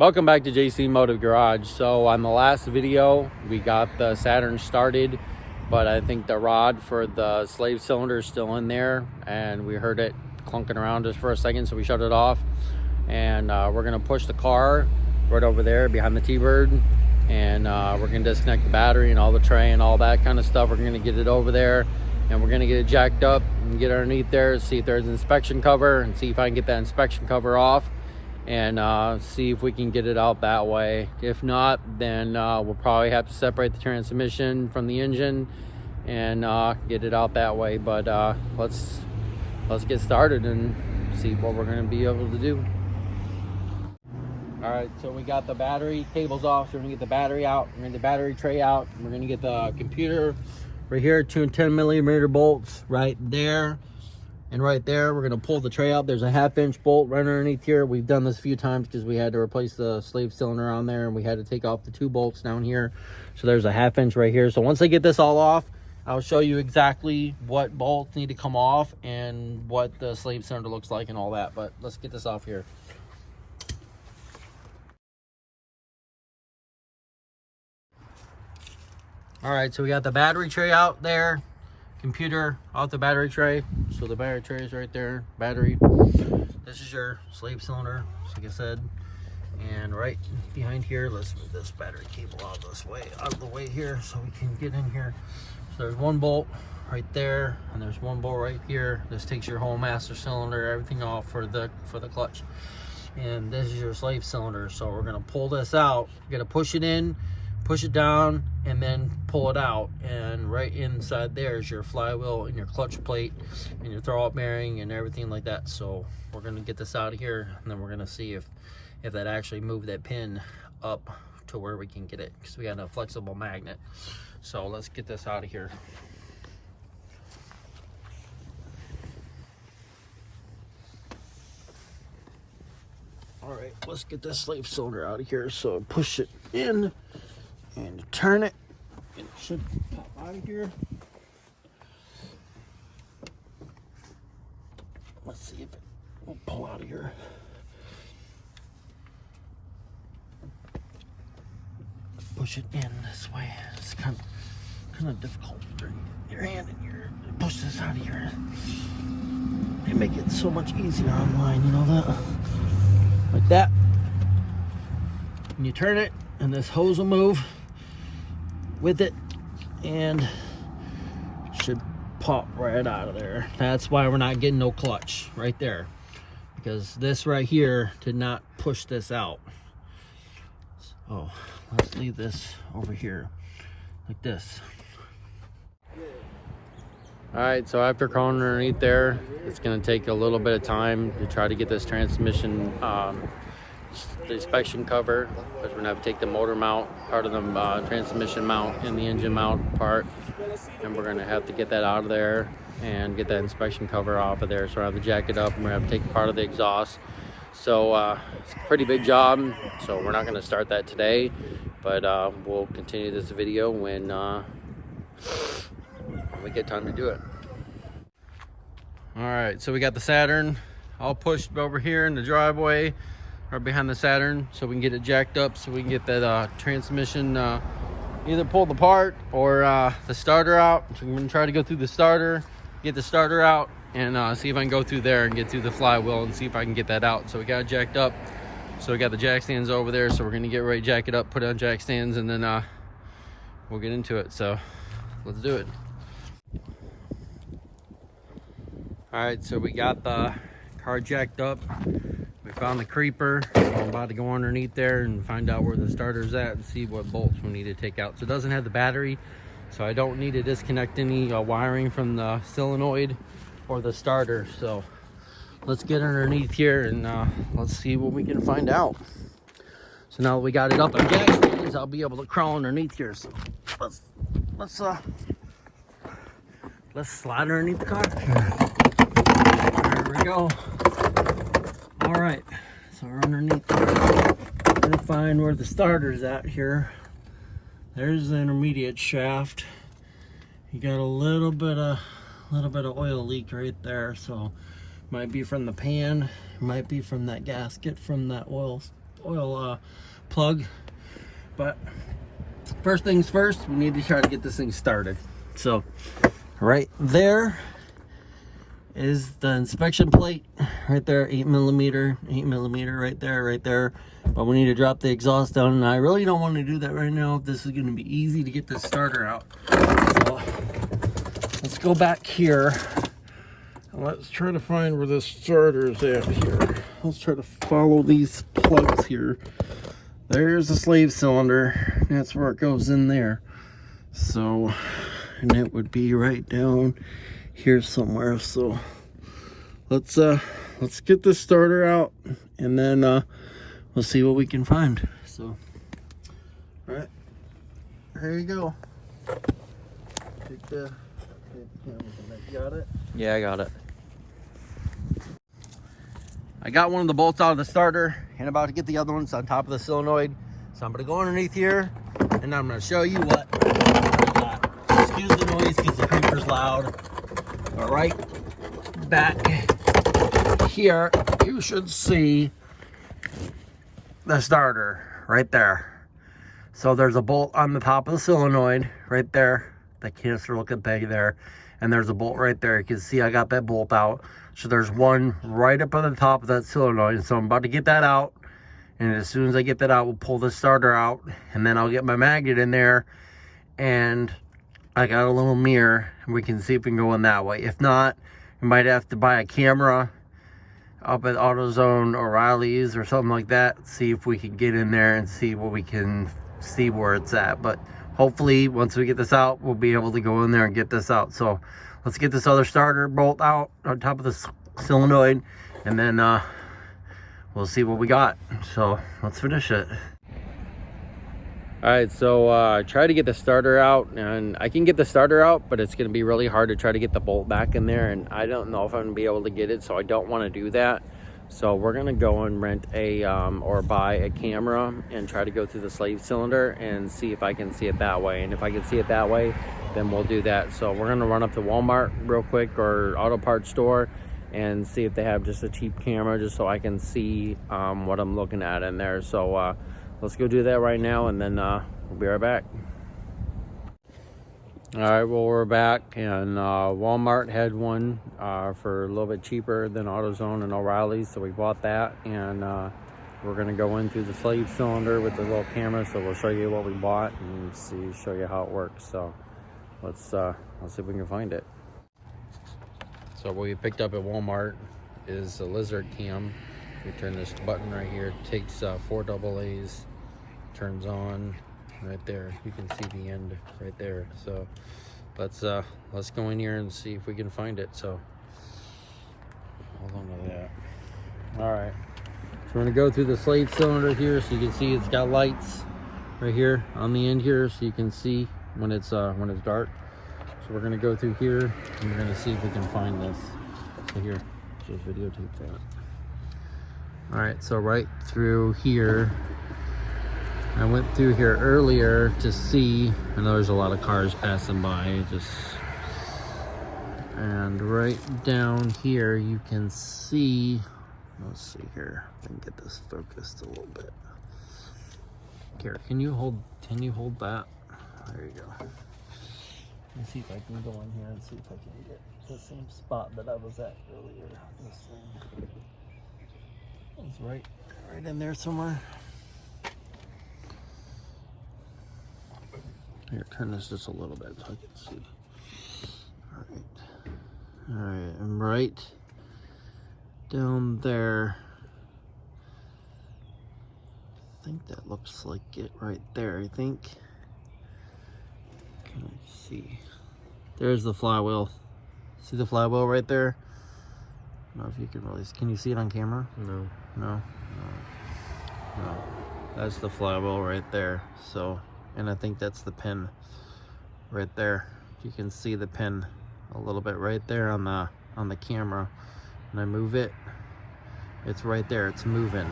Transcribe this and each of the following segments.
Welcome back to JC Motive Garage. So on the last video, we got the Saturn started, but I think the rod for the slave cylinder is still in there, and we heard it clunking around just for a second, so we shut it off. And we're gonna push the car right over there behind the T-Bird, and we're gonna disconnect the battery and all the tray and all that kind of stuff. We're gonna get it over there, and we're gonna get it jacked up and get underneath there, see if there's an inspection cover, and see if I can get that inspection cover off, and see if we can get it out that way. If not, then we'll probably have to separate the transmission from the engine and get it out that way. But let's get started and see what we're going to be able to do. All right, so we got the battery cables off, so we're gonna get the battery out, we're gonna get the battery tray out, we're gonna get the computer right here, 2 10mm bolts right there. And right there, we're gonna pull the tray out. There's a 1/2-inch bolt right underneath here. We've done this a few times because we had to replace the slave cylinder on there, and we had to take off the 2 bolts down here. So there's a 1/2-inch right here. So once I get this all off, I'll show you exactly what bolts need to come off and what the slave cylinder looks like and all that. But let's get this off here. All right, so we got the battery tray out there. Computer out the battery tray. So the battery tray is right there. Battery. This is your slave cylinder, like I said. And right behind here, let's move this battery cable out of the way here so we can get in here. So there's 1 bolt right there, and there's 1 bolt right here. This takes your whole master cylinder, everything off for the clutch. And this is your slave cylinder. So we're gonna pull this out. You're gonna push it in, push it down, and then pull it out. And right inside there is your flywheel and your clutch plate and your throwout bearing and everything like that. So we're gonna get this out of here, and then we're gonna see if that actually moved that pin up to where we can get it, because we got a flexible magnet. So let's get this out of here. All right, let's get this slave cylinder out of here. So push it in and turn it, and it should pop out of here. Let's see if it will pull out of here. Push it in this way. It's kind of difficult to turn your hand in here. Push this out of here. They make it so much easier online, you know that? Like that. And you turn it, and this hose will move with it, and should pop right out of there. That's why we're not getting no clutch right there, because this right here did not push this out. So let's leave this over here like this. All right, so after crawling underneath there, it's going to take a little bit of time to try to get this transmission the inspection cover, because we're gonna have to take the motor mount part of the transmission mount and the engine mount part, and we're gonna have to get that out of there and get that inspection cover off of there. So I have to jack it up, and we're gonna have to take part of the exhaust. So it's a pretty big job, so we're not gonna start that today, but we'll continue this video when we get time to do it. All right, so we got the Saturn all pushed over here in the driveway right behind the Saturn, so we can get it jacked up, so we can get that transmission either pulled apart or the starter out. So we're gonna try to go through the starter, get the starter out, and see if I can go through there and get through the flywheel and see if I can get that out. So we got it jacked up. So we got the jack stands over there, so we're gonna get ready to jack it up, put it on jack stands, and then we'll get into it. So let's do it. All right, so we got the car jacked up. We found the creeper. I'm about to go underneath there and find out where the starter's at and see what bolts we need to take out. So it doesn't have the battery, so I don't need to disconnect any wiring from the solenoid or the starter. So let's get underneath here and let's see what we can find out. So now that we got it up on jack stands, I'll be able to crawl underneath here. So let's slide underneath the car. There we go. All right, so we're underneath. Gonna find where the starter's at here. There's the intermediate shaft. You got a little bit of oil leak right there, so might be from the pan, might be from that gasket from that oil oil plug. But first things first, we need to try to get this thing started. So right there is the inspection plate right there, 8mm right there. But we need to drop the exhaust down, and I really don't want to do that right now if this is going to be easy to get the starter out. So let's go back here and let's try to find where the starter is at here. Let's try to follow these plugs here. There's the slave cylinder, that's where it goes in there. So, and it would be right down here somewhere. So let's get the starter out, and then we'll see what we can find. So all right, there you go. Take the you got it? Yeah, I got it. I got one of the bolts out of the starter and about to get the other ones on top of the solenoid. So I'm gonna go underneath here and I'm gonna show you what I got. Excuse the noise because the creeper's loud. But right back here, you should see the starter right there. So there's a bolt on the top of the solenoid right there, that canister looking thing there, and there's a bolt right there. You can see I got that bolt out. So there's one right up on the top of that solenoid. So I'm about to get that out, and as soon as I get that out, we'll pull the starter out, and then I'll get my magnet in there, and I got a little mirror, and we can see if we can go in that way. If not, we might have to buy a camera up at AutoZone or O'Reilly's or something like that, see if we can get in there and see what we can see where it's at. But hopefully once we get this out, we'll be able to go in there and get this out. So let's get this other starter bolt out on top of the solenoid, and then we'll see what we got. So let's finish it. All right, so I tried to get the starter out, and I can get the starter out, but it's going to be really hard to try to get the bolt back in there, and I don't know if I'm going to be able to get it, so I don't want to do that. So we're going to go and rent a or buy a camera and try to go through the slave cylinder and see if I can see it that way. And if I can see it that way, then we'll do that. So we're going to run up to Walmart real quick, or auto parts store, and see if they have just a cheap camera, just so I can see what I'm looking at in there. So let's go do that right now, and then we'll be right back. All right, well, we're back, and Walmart had one for a little bit cheaper than AutoZone and O'Reilly's, so we bought that, and we're gonna go in through the slave cylinder with the little camera, so we'll show you what we bought and show you how it works. So let's see if we can find it. So what we picked up at Walmart is a lizard cam. We turn this button right here, it takes 4 AA's, turns on right there. You can see the end right there. So let's go in here and see if we can find it. So hold on to that. All right, so we're gonna go through the slave cylinder here, so you can see it's got lights right here on the end here, so you can see when it's dark. So we're gonna go through here and we're gonna see if we can find this. So here, just videotape that. All right, so right through here, I went through here earlier to see, I know there's a lot of cars passing by, and right down here you can see, let's see here, I can get this focused a little bit. Here, can you hold that? There you go. Let me see if I can go in here and see if I can get the same spot that I was at earlier. This thing is right in there somewhere. Here, turn this just a little bit so I can see. All right, I'm right down there. I think that looks like it right there, I think. Can I see? There's the flywheel. See the flywheel right there? I don't know if you can really, can you see it on camera? No. No? No. That's the flywheel right there. So, and I think that's the pin right there. You can see the pin a little bit right there on the camera. And I move it, it's right there, it's moving.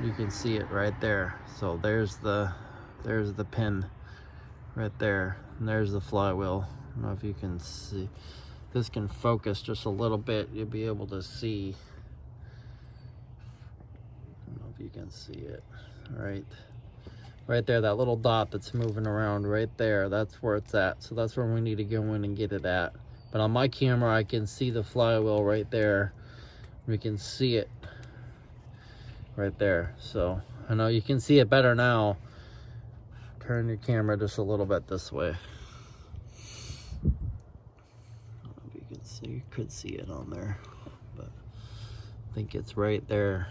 You can see it right there. So there's the pin right there, and there's the flywheel. I don't know if you can see. This can focus just a little bit, you'll be able to see. I don't know if you can can see it right there, that little dot that's moving around right there, that's where it's at. So that's where we need to go in and get it at. But on my camera I can see the flywheel right there. We can see it right there. So I know you can see it better now. Turn your camera just a little bit this way. I don't know if you can see, you could see it on there, but I think it's right there.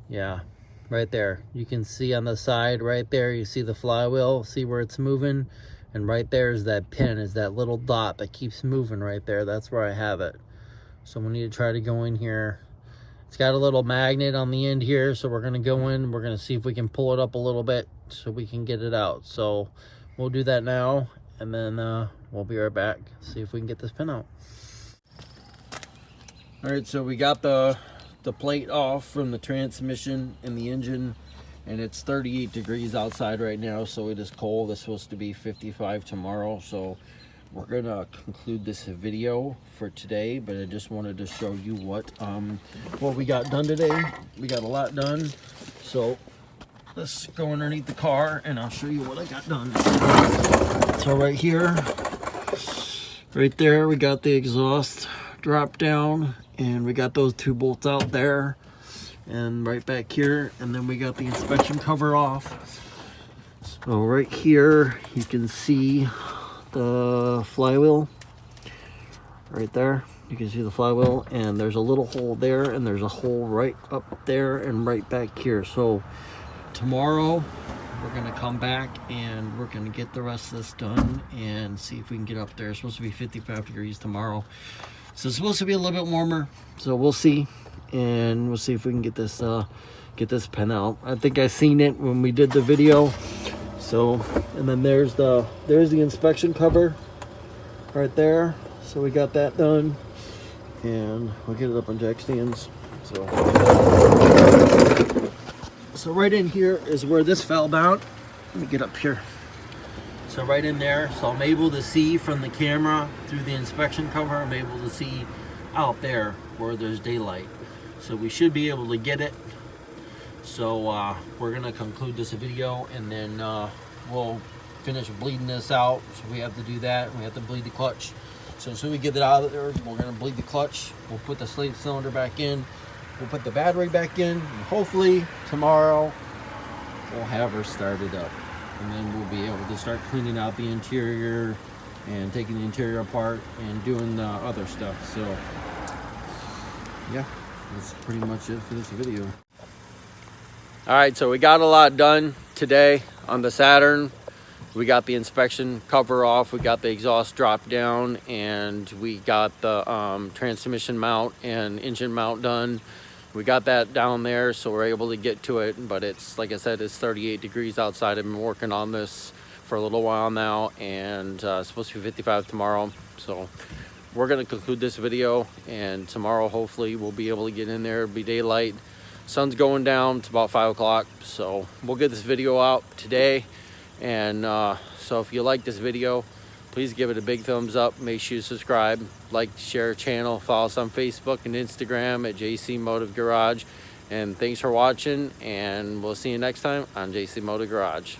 Yeah, right there. You can see on the side right there, you see the flywheel, see where it's moving, and right there is that pin, is that little dot that keeps moving right there. That's where I have it. So we need to try to go in here. It's got a little magnet on the end here, so we're gonna go in, we're gonna see if we can pull it up a little bit so we can get it out. So we'll do that now, and then we'll be right back, see if we can get this pin out. All right, so we got the plate off from the transmission and the engine, and it's 38 degrees outside right now, so it is cold. It's supposed to be 55 tomorrow, so we're gonna conclude this video for today, but I just wanted to show you what we got done today. We got a lot done, so let's go underneath the car and I'll show you what I got done. So right here, right there, we got the exhaust drop down, and we got those 2 bolts out there, and right back here, and then we got the inspection cover off. So right here you can see the flywheel right there. You can see the flywheel, and there's a little hole there, and there's a hole right up there and right back here. So tomorrow we're gonna come back and we're gonna get the rest of this done and see if we can get up there. It's supposed to be 55 degrees tomorrow, so it's supposed to be a little bit warmer, so we'll see, and we'll see if we can get this pen out. I think I seen it when we did the video. So, and then there's the inspection cover right there. So we got that done, and we'll get it up on jack stands. So right in here is where this fell down. Let me get up here. So right in there, so I'm able to see from the camera through the inspection cover. I'm able to see out there where there's daylight. So we should be able to get it. So we're gonna conclude this video, and then we'll finish bleeding this out. So we have to do that. We have to bleed the clutch. So as soon as we get it out of there, we're gonna bleed the clutch. We'll put the slave cylinder back in. We'll put the battery back in. And hopefully tomorrow we'll have her started up, and then we'll be able to start cleaning out the interior and taking the interior apart and doing the other stuff. So yeah, that's pretty much it for this video. All right, so we got a lot done today on the Saturn. We got the inspection cover off, we got the exhaust drop down, and we got the transmission mount and engine mount done. We got that down there, so we're able to get to it, but it's, like I said, it's 38 degrees outside. I've been working on this for a little while now, and it's supposed to be 55 tomorrow. So we're gonna conclude this video, and tomorrow hopefully we'll be able to get in there. It'll be daylight. Sun's going down. It's about 5 o'clock, so we'll get this video out today. And so if you like this video, please give it a big thumbs up. Make sure you subscribe, like, share our channel, follow us on Facebook and Instagram at JC Motive Garage. And thanks for watching, and we'll see you next time on JC Motive Garage.